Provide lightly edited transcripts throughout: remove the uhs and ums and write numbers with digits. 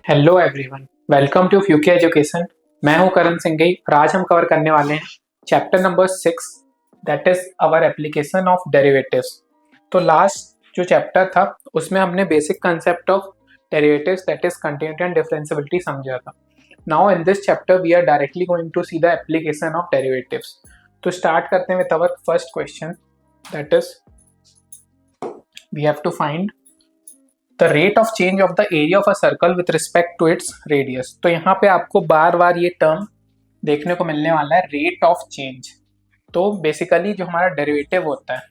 Hello everyone, welcome to fuke education. मैं हूं करण सिंघई और आज हम कवर करने वाले हैं chapter number 6, that is our application of derivatives. तो लास्ट जो चैप्टर था उसमें हमने basic concept of derivatives that is continuity and differentiability समझा था। Now in this chapter we are directly going to see the application of derivatives. तो start करते हैं with our first question, that is we have to find the rate of change of the area of a circle with respect to its radius. तो यहाँ पे आपको बार बार ये term देखने को मिलने वाला है, रेट ऑफ चेंज। तो बेसिकली जो हमारा डेरिवेटिव होता है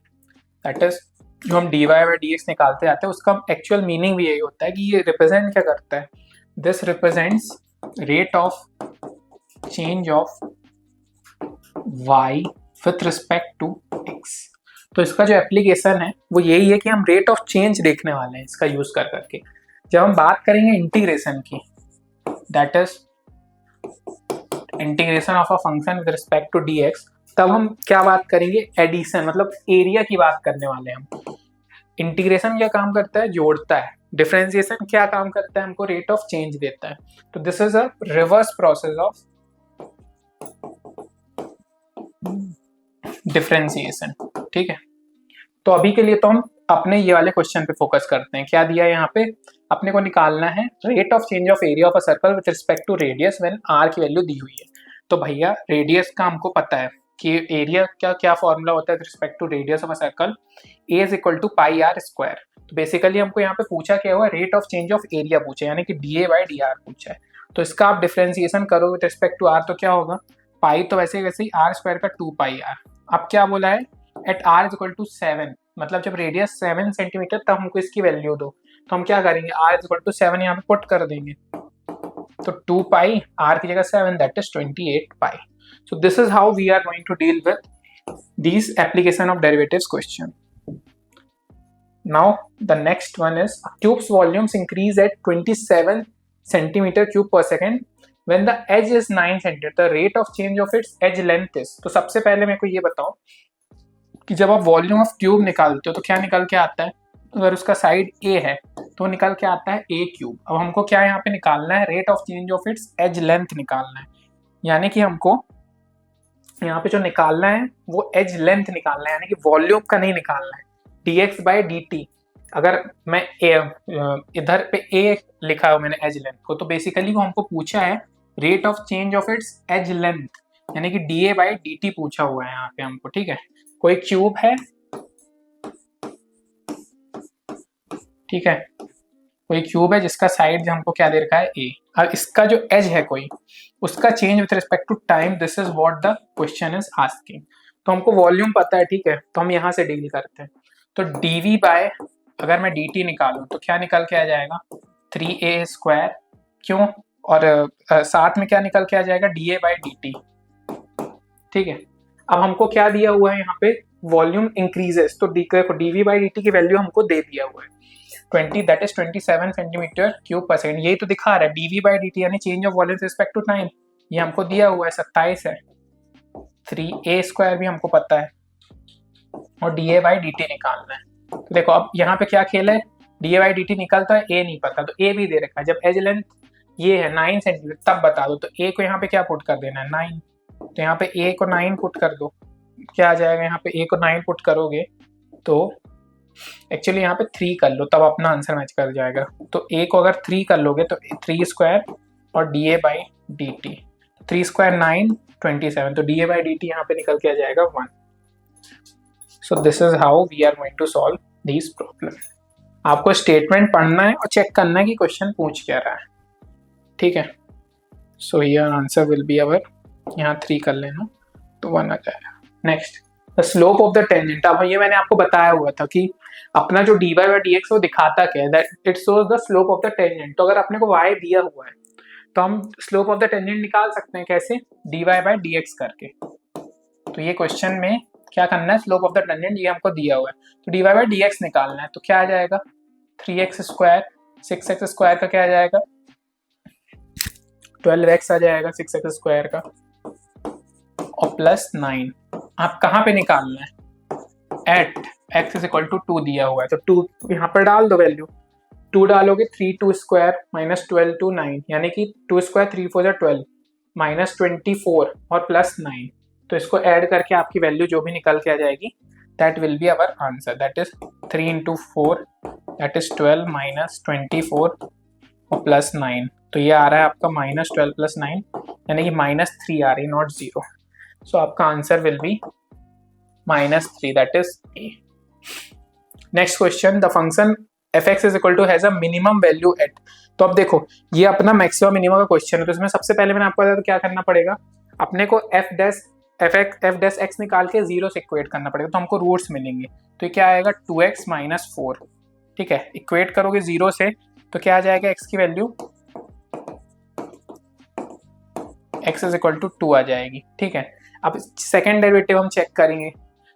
दैट इज जो हम dy बाई डी एक्स निकालते जाते हैं उसका एक्चुअल मीनिंग भी यही होता है कि ये रिप्रेजेंट क्या करता है। This represents rate of change of y with respect to x। तो इसका जो एप्लीकेशन है वो यही है कि हम रेट ऑफ चेंज देखने वाले हैं इसका यूज कर करके। जब हम बात करेंगे इंटीग्रेशन की, that is integration of a function with respect to dx, तब हम क्या बात करेंगे, एडिशन मतलब एरिया की बात करने वाले हैं हम। इंटीग्रेशन क्या काम करता है, जोड़ता है। डिफरेंशिएशन क्या काम करता है, हमको रेट ऑफ चेंज देता है। तो this is a reverse process of differentiation. ठीक है, तो अभी के लिए तो हम अपने ये वाले क्वेश्चन पे फोकस करते हैं। क्या दिया है यहाँ पे, अपने को निकालना है rate of change of area of a circle with respect to radius when r की वैल्यू दी हुई है। तो भैया रेडियस का हमको पता है कि एरिया का क्या फॉर्मूला होता है with respect to radius of a circle, A is equal to pi r square. तो बेसिकली हमको यहाँ पे पूछा क्या हुआ, rate of change of area पूछा है, यानी कि d A by d r पूछा है। तो इसका आप डिफ्रेंसिएशन करो विद रिस्पेक्ट टू आर तो क्या होगा, पाई तो वैसे वैसे ही आर स्क्वायर का 2 पाई आर। अब क्या बोला है, at r is equal to 7, मतलब जब रेडियस 7 सेंटीमीटर तब हमको इसकी वैल्यू दो। तो हम क्या करेंगे, आर इज इक्वल टू 7 यहाँ पे पुट कर देंगे। तो 2 पाई आर की जगह 7, that is 28 pi. So this is how we are going to deal with this application of derivatives question. Now the next one is cubes volumes increase at 27 centimetre cube per second when the edge is 9 cm, the rate of change of its edge length is। तो सबसे पहले मेरे को ये बताओ कि जब आप वॉल्यूम ऑफ क्यूब निकालते हो तो क्या निकल के आता है, अगर उसका साइड a है तो निकल के आता है a क्यूब। अब हमको क्या यहाँ पे निकालना है, rate of change of its edge length निकालना है। यानी कि हमको यहाँ पे जो निकालना है वो एज लेंथ निकालना है, यानी कि वॉल्यूम का नहीं निकालना है। dx बाई dt, अगर मैं इधर पे a लिखा है मैंने एज लेंथ को, तो बेसिकली वो हमको पूछा है rate of change of its edge length, यानी कि d A by d t पूछा हुआ है यहाँ पे हमको। ठीक है, कोई क्यूब है, ठीक है, कोई क्यूब है जिसका साइड हमको क्या दे रखा है ए। अब इसका जो एज है कोई, उसका change with respect to time, this is what the question is asking. तो हमको वॉल्यूम पता है, ठीक है, तो हम यहाँ से डील करते हैं। तो डीवी बाय, अगर मैं डी टी निकालूं तो क्या निकल के आ जाएगा, 3a स्क्वायर। क्यों, और साथ में क्या निकल के आ जाएगा, D A by d T. ठीक है, अब हमको क्या दिया हुआ है यहाँ पे, वॉल्यूम इंक्रीजेस, तो डीवी बाई डी टी की वैल्यू हमको दे दिया हुआ है 20, that is 27 centimetre cube per second. यही तो दिखा रहा है डीवी बाई डी टी, यानी change of volume respect to time, ये हमको दिया हुआ है 27 है। 3a स्क्वायर भी हमको पता है और d A by d T निकालना है। तो देखो अब यहाँ पे क्या खेल है, D A by d T निकलता है, ए नहीं पता, तो ए भी दे रखा है। जब एज लेंथ ये है 9 सेंटीमीटर तब बता दो, तो ए को यहाँ पे क्या पुट कर देना है, 9। तो यहाँ पे ए को 9 पुट कर दो, क्या आ जाएगा, यहाँ पे ए को 9 पुट करोगे तो एक्चुअली यहाँ पे 3 कर लो, तब अपना आंसर मैच कर जाएगा। तो ए को अगर 3 कर लोगे तो 3 स्क्वायर और d A by d t, 3 square 9, 27, तो d A by d t यहाँ पे निकल के आ जाएगा 1। So this is how we are going to solve this problem. आपको स्टेटमेंट पढ़ना है और चेक करना है कि क्वेश्चन पूछ क्या रहा है। ठीक है, so here answer will be अवर, यहाँ 3 कर लेना तो 1 आ जाएगा। Next, the slope of the tangent. अब ये मैंने आपको बताया हुआ था कि अपना जो d y by d x वो दिखाता क्या है, that it shows the slope of the tangent. तो अगर अपने को y दिया हुआ है तो हम स्लोप ऑफ द टेंजेंट निकाल सकते हैं, कैसे, d y by d x करके। तो ये क्वेश्चन में क्या करना है, स्लोप ऑफ द टेंजेंट ये हमको दिया हुआ है, तो d y by d x निकालना है। तो क्या आ जाएगा, 3x स्क्वायर, 6x स्क्वायर का क्या आ जाएगा, 12x आ जाएगा 6x स्क्वायर का, और प्लस 9। आप कहाँ पे निकालना है, at x is equal to 2 दिया हुआ है, तो 2 यहाँ पर डाल दो वैल्यू, 2 डालोगे 3 2 स्क्वायर माइनस 12 2 9, यानी कि 2 स्क्वायर 3 4 जा 12 माइनस 24 और प्लस 9। तो इसको ऐड करके आपकी वैल्यू जो भी निकल के आ जाएगी that will be our answer, that is 3 into 4 that is 12 minus 24 और प्लस 9। तो ये आ रहा है आपका माइनस 12 प्लस 9, यानी कि माइनस 3 आ रही है, नॉट 0। सो आपका answer will be minus 3, that is a. Next question, the function fx is equal to has a minimum value at. तो अब देखो ये अपना मैक्सिमम मिनिमम का क्वेश्चन है, तो इसमें सबसे पहले मैंने आपको बताया तो क्या करना पड़ेगा, अपने को f डैश x निकाल के 0 से इक्वेट करना पड़ेगा, तो हमको रूट्स मिलेंगे। तो ये क्या आएगा 2x माइनस 4, ठीक है, इक्वेट करोगे 0 से तो क्या आ जाएगा x की value x is equal to 2 आ जाएगी, ठीक है। अब सेकेंड डेरिवेटिव हम चेक करेंगे,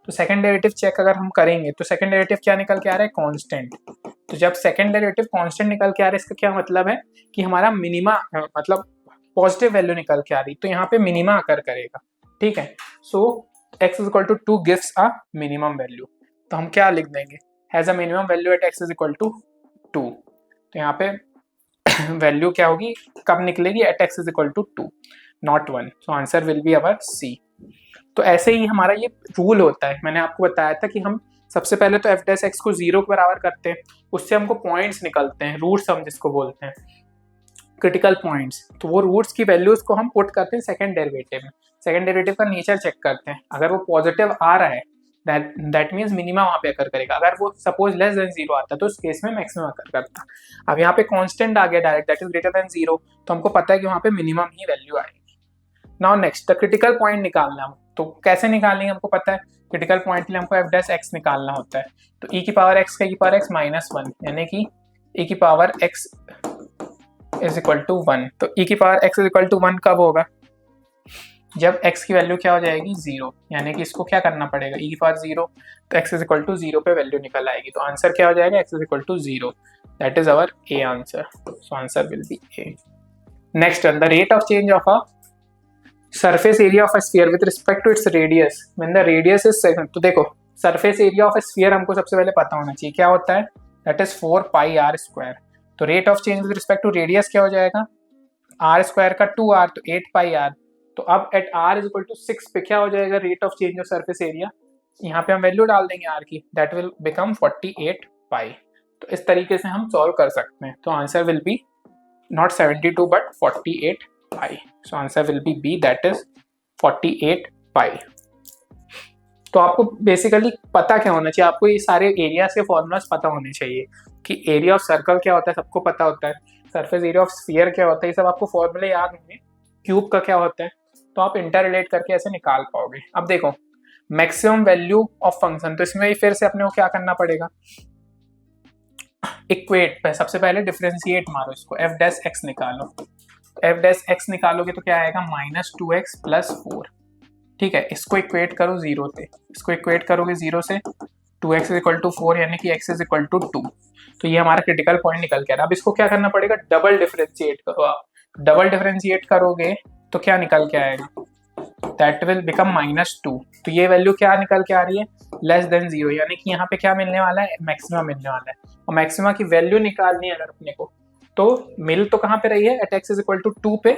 तो सेकेंड डेरिवेटिव चेक अगर हम करेंगे तो सेकेंड डेरिवेटिव क्या निकल के आ रहा है, कांस्टेंट। तो जब सेकेंड डेरिवेटिव कांस्टेंट निकल के आ रहा है इसका क्या मतलब है कि हमारा मिनिमा मतलब पॉजिटिव वैल्यू निकल के आ रही, तो यहाँ पे मिनिमा आकर करेगा, ठीक है। सो x is equal to 2 gives a minimum value, तो हम क्या लिख देंगे, has a minimum value at x is equal to 2। तो यहाँ पे वैल्यू क्या होगी, कब निकलेगी, at x is equal to 2 not 1। So answer will be our C. तो ऐसे ही हमारा ये रूल होता है, मैंने आपको बताया था कि हम सबसे पहले तो f डैश x को 0 के बराबर करते हैं, उससे हमको पॉइंट्स निकलते हैं, रूट्स हम जिसको बोलते हैं क्रिटिकल पॉइंट्स। तो वो रूट्स की वैल्यूज को हम पुट करते हैं सेकंड डेरिवेटिव में, सेकंड डेरिवेटिव का नेचर चेक करते हैं, अगर वो पॉजिटिव आ रहा है दैट मीन्स मिनिमम वहाँ पे अकर करेगा, अगर वो सपोज लेस देन 0 आता है तो उस केस में मैक्सिमम अकर करता। अब यहाँ पे कांस्टेंट आ गया direct, that is greater than 0, तो हमको पता है कि वहाँ पे मिनिमम ही वैल्यू आएगी। Now next the critical point निकालना, तो कैसे निकालेंगे हमको पता है, क्रिटिकल पॉइंट के लिए हमको f डैश x निकालना होता है। तो e की पावर x का e की पावर x माइनस 1, यानी कि e की power x is equal to 1। तो e की power x is equal to 1 कब होगा, जब x की वैल्यू क्या हो जाएगी 0, यानी कि इसको क्या करना पड़ेगा e की पावर 0, तो x इज इक्वल टू 0 पे वैल्यू निकल आएगी, तो आंसर क्या हो जाएगा x is equal to 0, that is our a answer. So answer will be a. Next the rate of change of a surface area of a sphere with respect to its radius when the radius is segment। तो देखो surface area of a sphere हमको सबसे पहले पता होना चाहिए क्या होता है, that is 4 pi r square। तो rate of change with respect to radius क्या हो जाएगा, r square का 2r, तो 8 pi r। तो अब at r is equal to 6 पे क्या हो जाएगा rate of change of surface area, यहाँ पे हम वैल्यू डाल देंगे r की, that will become 48 pi। तो इस तरीके से हम सॉल्व कर सकते हैं, तो answer will B not 72 but 48 pi। So answer will be B, that is 48 pi। तो आपको बेसिकली पता क्या होना चाहिए, आपको ये सारे एरियाज के फॉर्मूलाज पता होने चाहिए कि एरिया ऑफ सर्कल क्या होता है सबको पता होता है, सरफेस एरिया ऑफ स्फीयर क्या होता है, ये सब आपको फॉर्मूले याद होंगे, क्यूब का क्या होता है, तो आप इंटर रिलेट करके ऐसे निकाल पाओगे। अब देखो मैक्सिमम वैल्यू ऑफ फंक्शन, तो इसमें फिर से अपने को क्या करना पड़ेगा, इक्वेट पे सबसे पहले डिफरेंशिएट मारो इसको, f डैश x निकालो, f डैश x निकालोगे तो क्या आएगा माइनस 2x प्लस 4, ठीक है। इसको इक्वेट करो 0 से, इसको इक्वेट करोगे 0 से 2x इज इक्वल टू 4, यानी कि x इज इक्वल टू 2। तो ये हमारा क्रिटिकल पॉइंट निकल के आ रहा है। अब इसको क्या करना पड़ेगा, डबल डिफरेंशिएट करो आप, डबल डिफरेंशिएट करोगे तो क्या निकल के आएगा, दैट विल बिकम माइनस 2। तो ये वैल्यू क्या निकल के आ रही है, लेस देन 0, यानी कि यहाँ पे क्या मिलने वाला है, मैक्सिमा मिलने वाला है, और मैक्सिमा की वैल्यू निकालनी है अगर अपने को, तो मिल तो कहाँ पे रही है, at x is equal to 2 पे,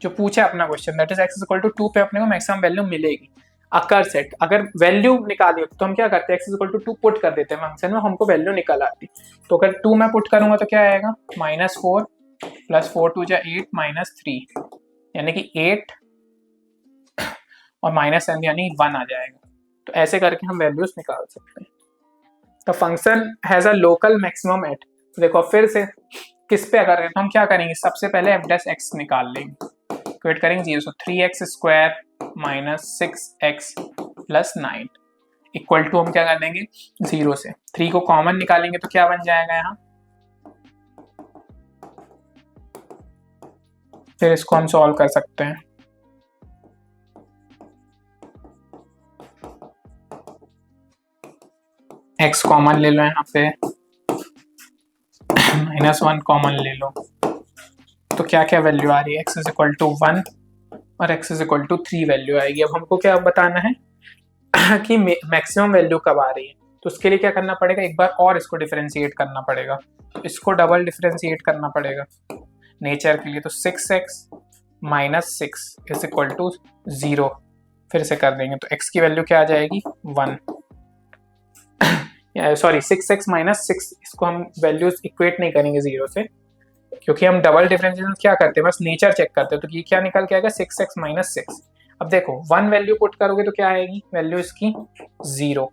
जो पूछा अपना question, that is x is equal to 2 पे अपने को मैक्सिमम वैल्यू मिलेगी। अकर सेट अगर वैल्यू निकाली हो तो हम क्या करते हैं, x is equal to 2 put कर देते हैं फंक्शन में, हमको वैल्यू निकल आती। तो अगर 2 मैं पुट करूंगा तो क्या आएगा, माइनस 4 प्लस 4 2 जा 8 माइनस 3, यानी कि 8 और माइनस 7 यानी 1 आ जाएगा। तो ऐसे करके हम वैल्यूज निकाल सकते हैं। तो function has a local maximum at, देखो फिर से किस पे अगर तो हम क्या करेंगे, सबसे पहले f डैश x निकाल लेंगे, इक्वेट करेंगे 0 से 3x square minus 6x plus 9 equal to हम क्या कर देंगे 0 से 3 को कॉमन निकालेंगे तो क्या बन जाएगा यहाँ, फिर इसको हम सॉल्व कर सकते हैं। x कॉमन ले लो यहाँ पे, -1 कॉमन ले लो, तो क्या क्या वैल्यू आ रही है, x इज इक्वल टू 1 और x is equal to 3 value आएगी। अब हमको क्या बताना है कि मैक्सिमम वैल्यू कब आ रही है, तो उसके लिए क्या करना पड़ेगा, एक बार और इसको डिफरेंशिएट करना पड़ेगा, तो इसको डबल डिफरेंशिएट करना पड़ेगा नेचर के लिए। तो 6x minus 6 is equal to 0 फिर से कर देंगे, तो x की वैल्यू क्या आ जाएगी 1, सॉरी 6x माइनस 6, इसको हम वैल्यूज इक्वेट नहीं करेंगे 0 से, क्योंकि हम डबल डिफरेंशिएशन क्या करते हैं, बस नेचर चेक करते हैं। तो ये क्या निकल के आएगा 6x माइनस 6। अब देखो 1 वैल्यू पुट करोगे तो क्या आएगी वैल्यू इसकी 0,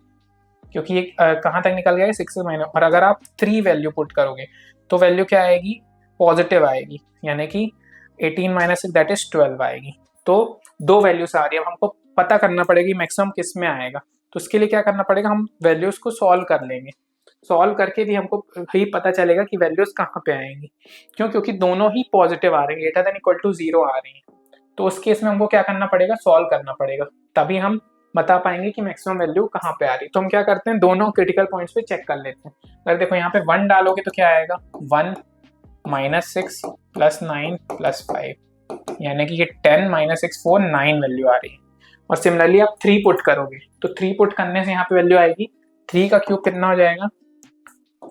क्योंकि ये कहाँ तक निकल गया है 6 से माइनस। और अगर आप 3 वैल्यू पुट करोगे तो वैल्यू क्या आएगी पॉजिटिव आएगी, यानी कि 18 माइनस 6 दैट इज 12 आएगी। तो 2 वैल्यूज आ रही है, अब हमको पता करना पड़ेगा मैक्सिमम किस में आएगा। तो उसके लिए क्या करना पड़ेगा, हम वैल्यूज को सॉल्व कर लेंगे, सॉल्व करके भी हमको ही पता चलेगा कि वैल्यूज कहाँ पे आएंगी। क्यों, क्योंकि दोनों ही पॉजिटिव आ रहे हैं, ग्रेटर देन इक्वल टू 0 आ रही हैं। तो उस केस में हमको क्या करना पड़ेगा, सॉल्व करना पड़ेगा, तभी हम बता पाएंगे कि मैक्सिमम वैल्यू कहाँ पे आ रही है। तो हम क्या करते हैं, दोनों क्रिटिकल पॉइंट्स पे चेक कर लेते हैं। अगर देखो यहाँ पे 1 डालोगे तो क्या आएगा 1 माइनस 6 प्लस 9 प्लस 5, यानी कि ये 10 माइनस 6 4 9 वैल्यू आ रही है। और सिमिलरली आप 3 पुट करोगे तो 3 पुट करने से यहाँ पे वैल्यू आएगी 3 का क्यूब कितना हो जाएगा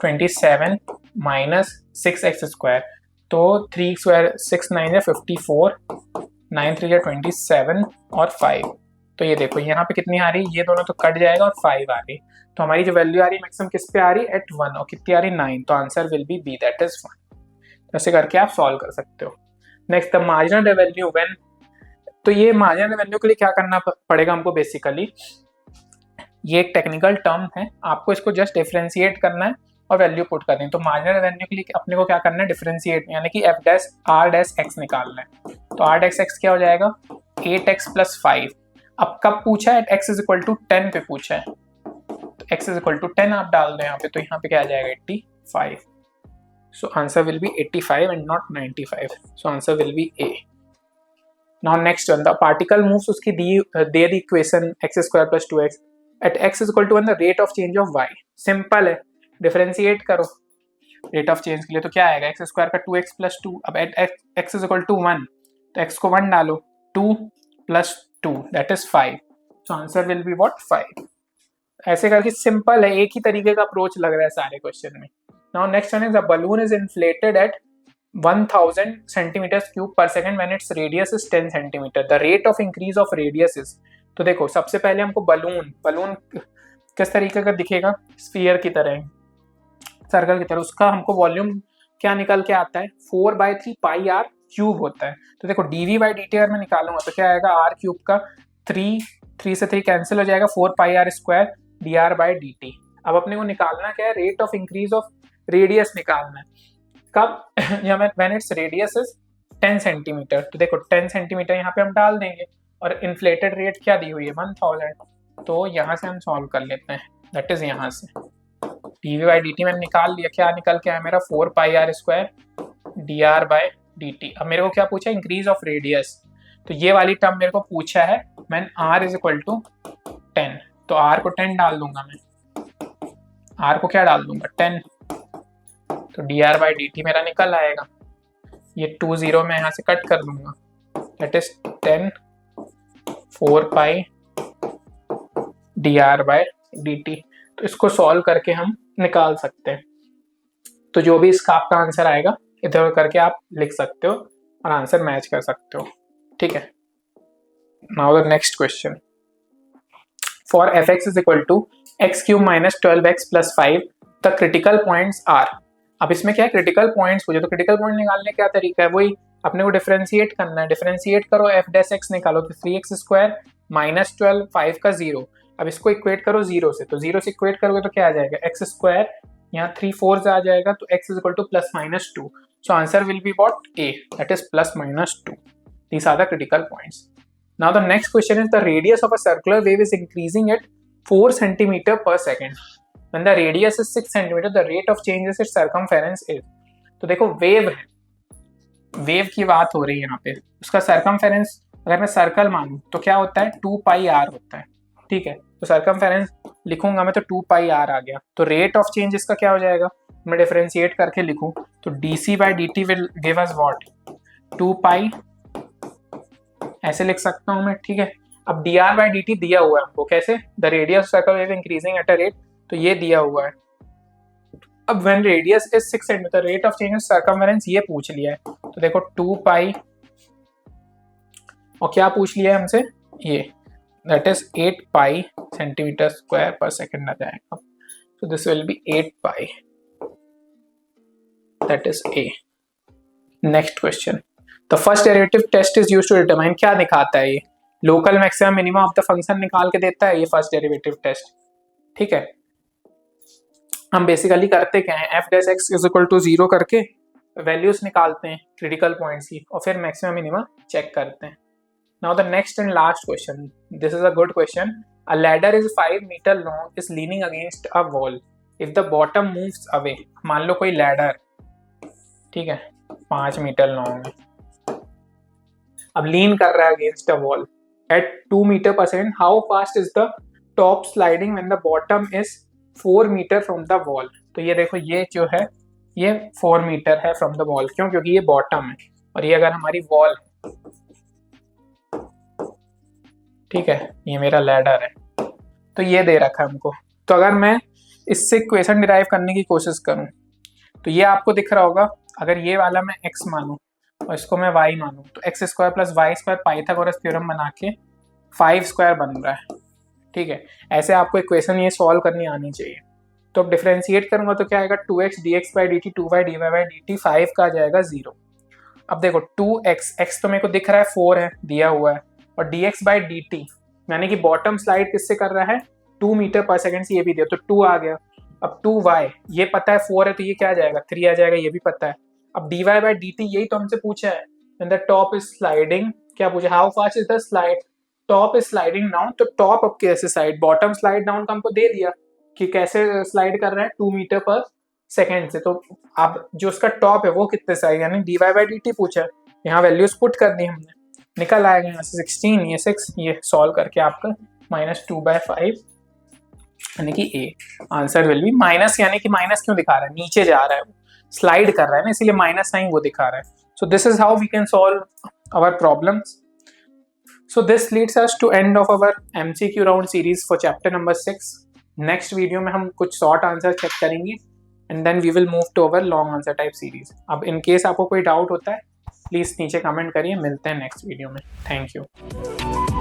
27 माइनस 6x स्क्वायर, तो 3 स्क्वायर 6 9 है 54, 9 3 है 27 और 5। तो ये देखो यहाँ पे कितनी आ रही है, ये दोनों तो कट जाएगा और 5 आ रही। तो हमारी जो वैल्यू आ रही है मैक्सिमम किस पे आ रही है एट 1, और कितनी आ रही 9, तो answer will be b that is 1। ऐसे करके आप सॉल्व कर सकते हो। Next the marginal revenue when, तो ये मार्जिनल रेवेन्यू के लिए क्या करना पड़ेगा हमको, बेसिकली ये एक टेक्निकल टर्म है, आपको इसको जस्ट डिफरेंशिएट करना है और वैल्यू पुट करनी है। तो मार्जिनल रेवेन्यू के लिए अपने को क्या करना है, डिफरेंशिएट यानी कि f dash r dash x निकालना है। तो आर डैश एक्स क्या हो जाएगा 8x प्लस 5। अब कब पूछा है, x इज इक्वल टू 10 पे पूछा है, तो x इज इक्वल टू 10 आप डाल दो यहाँ पे, तो यहाँ पे क्या आ जाएगा 85। So answer will be 85 and not 95, so answer will be A. Now next one, the particle moves, उसकी दे the equation x square plus 2x at x is equal to 1 the rate of change of y। Simple है, differentiate करो rate of change के लिए, तो क्या आएगा x square का 2x प्लस 2, अब at x is equal to 1 तो x को 1 डालो, 2 plus 2 that is 5, so answer will be what 5। ऐसे करके सिंपल है, एक ही तरीके का अप्रोच लग रहा है सारे क्वेश्चन में। Now next one is the balloon is inflated at 1000 centimeters cube per second when its radius is 10 centimeter. The rate of increase of radius is, तो देखो सबसे पहले हमको बलून किस तरीके का दिखेगा, स्फीयर की तरह, सर्कल की तरह, उसका हमको वॉल्यूम क्या निकल के आता है 4/3 पाई आर क्यूब होता है। तो देखो dv बाई dt अगर मैं निकालूंगा तो क्या आएगा आर क्यूब का 3 से 3 कैंसिल हो जाएगा, 4 pi r square dr by dt। अब अपने को निकालना क्या है, rate of increase of radius निकालना है। कब, या when its radius is 10 centimetre, तो देखो 10 सेंटीमीटर यहाँ पे हम डाल देंगे, और इन्फ्लेटेड रेट क्या दी हुई है 1000, तो यहाँ से हम सॉल्व कर लेते हैं, दैट इज यहाँ से dv बाई dt मैंने निकाल लिया, क्या निकल के आया मेरा 4 pi r square dr by dt। अब मेरे को क्या पूछा, इंक्रीज ऑफ रेडियस, तो ये वाली टर्म मेरे को पूछा है मैन r इज इक्वल टू 10, तो r को 10 डाल दूंगा मैं, r को क्या डाल दूंगा 10, तो dr बाई dt मेरा निकल आएगा, ये 2 0 में यहाँ से कट कर दूंगा, that is 10 4 pi dr by dt। तो इसको सॉल्व करके हम निकाल सकते हैं। तो जो भी इसका आपका आंसर आएगा इधर करके आप लिख सकते हो और आंसर मैच कर सकते हो, ठीक है। Now the next question, for fx is equal to x cube minus 12x plus 5 the critical points are. अब इसमें क्या है, क्रिटिकल पॉइंट्स पूछे, तो क्रिटिकल पॉइंट निकालने क्या तरीका है, वही अपने को डिफरेंशिएट करना है। डिफरेंशिएट करो एफ डैश एक्स निकालो, तो 3x स्क्वायर माइनस 12 5 का 0। अब इसको इक्वेट करो 0 से, तो 0 से इक्वेट करोगे तो क्या आ जाएगा एक्स स्क्वायर, यहाँ 3 4 आ जाएगा, तो x is equal two plus minus 2, so answer will be what a, that is plus minus 2। These are the critical points. Now the next question is the radius of a circular wave is increasing at 4 centimeter per second. When the radius is 6 centimeter, the rate of change is its circumference is. तो देखो wave है, wave की बात हो रही है यहाँ पे, उसका सर्कमफेरेंस अगर मैं सर्कल मानूं तो क्या होता है 2 पाई आर होता है, ठीक है। तो सर्कमफेरेंस लिखूंगा मैं तो 2 पाई आर आ गया, तो रेट ऑफ चेंज इसका क्या हो जाएगा, मैं डिफरेंशिएट करके लिखूं तो dc by dt will give us what 2 पाई, ऐसे लिख सकता हूं मैं, ठीक है। अब dr बाई dt दिया हुआ है हमको, कैसे, the radius circle wave increasing at a rate, तो ये दिया हुआ है। अब when radius is 6 centimetre, rate of change of circumference ये पूछ लिया है, तो देखो 2 पाई और क्या पूछ लिया है हमसे, ये that is 8 pi centimetre square पर सेकेंड आ जाएगा। So this will be 8 pi. That is A. Next question. The first derivative test is used to determine, क्या दिखाता है ये, local maximum minimum of the function निकाल के देता है ये फर्स्ट डेरिवेटिव टेस्ट। ठीक है, हम बेसिकली करते क्या है, f dash x is equal to 0 करके वैल्यूज निकालते हैं क्रिटिकल पॉइंट्स की और फिर मैक्सिमम मिनिमम चेक करते हैं। Now the next and last question, this is a good question. A ladder is 5 meter long, is leaning against a wall. If the bottom moves away, मान लो कोई ladder, ठीक है, 5 metre long है, अब लीन कर रहा है against a wall at 2 metre per second, how fast is the top sliding when the bottom is 4 metre from the wall. तो ये देखो, ये जो है ये 4 मीटर है फ्रॉम द वॉल, क्यों, क्योंकि ये बॉटम है और ये अगर हमारी वॉल, ठीक है, ये मेरा लैडर है, तो ये दे रखा है हमको। तो अगर मैं इससे इक्वेशन डिराइव करने की कोशिश करूं तो ये आपको दिख रहा होगा, अगर ये वाला मैं x मानूं और इसको मैं y मानूं तो x square plus y square Pythagoras theorem बना के 5 स्क्वायर बन रहा है। ठीक है, ऐसे आपको इक्वेशन ये सॉल्व करनी आनी चाहिए। तो अब डिफरेंशिएट करूंगा तो क्या आएगा, 2x dx by dt, 2y dy by dt, 5 का आ जाएगा 0। अब देखो 2x, x तो मेरे को दिख रहा है 4 है दिया हुआ है, और dx बाई dt यानी कि बॉटम स्लाइड किससे कर रहा है, 2 मीटर पर सेकेंड से, ये भी दिया तो 2 आ गया। अब 2y ये पता है 4 है तो ये क्या आ जाएगा, 3 आ जाएगा, ये भी पता है। अब dy बाई dt यही तो हमसे पूछा है, when the top is sliding, क्या पूछा, how fast is the slide, top is sliding down, तो टॉप अब कैसे साइड, बॉटम स्लाइड डाउन का हमको दे दिया कि कैसे स्लाइड कर रहा है 2 मीटर पर सेकेंड से। तो अब जो उसका टॉप है वो कितने साइड, यानी dy बाई dt पूछा है, यहाँ वैल्यूज पुट कर दी हमने, निकल आएगा यहाँ से 16, ये 6, ये सॉल्व करके आपका -2/5 यानी कि A answer will be minus, यानी कि माइनस क्यों दिखा रहा है, नीचे जा रहा है वो, स्लाइड कर रहा है ना, इसीलिए माइनस साइन वो दिखा रहा है। So this is how we can solve our problems. So this leads us to end of our MCQ round series for chapter number 6। Next video में हम कुछ शॉर्ट आंसर चेक करेंगे and then we will move to our long answer type series. अब in case आपको कोई doubt होता है please नीचे कमेंट करिए, मिलते हैं नेक्स्ट वीडियो में। Thank you.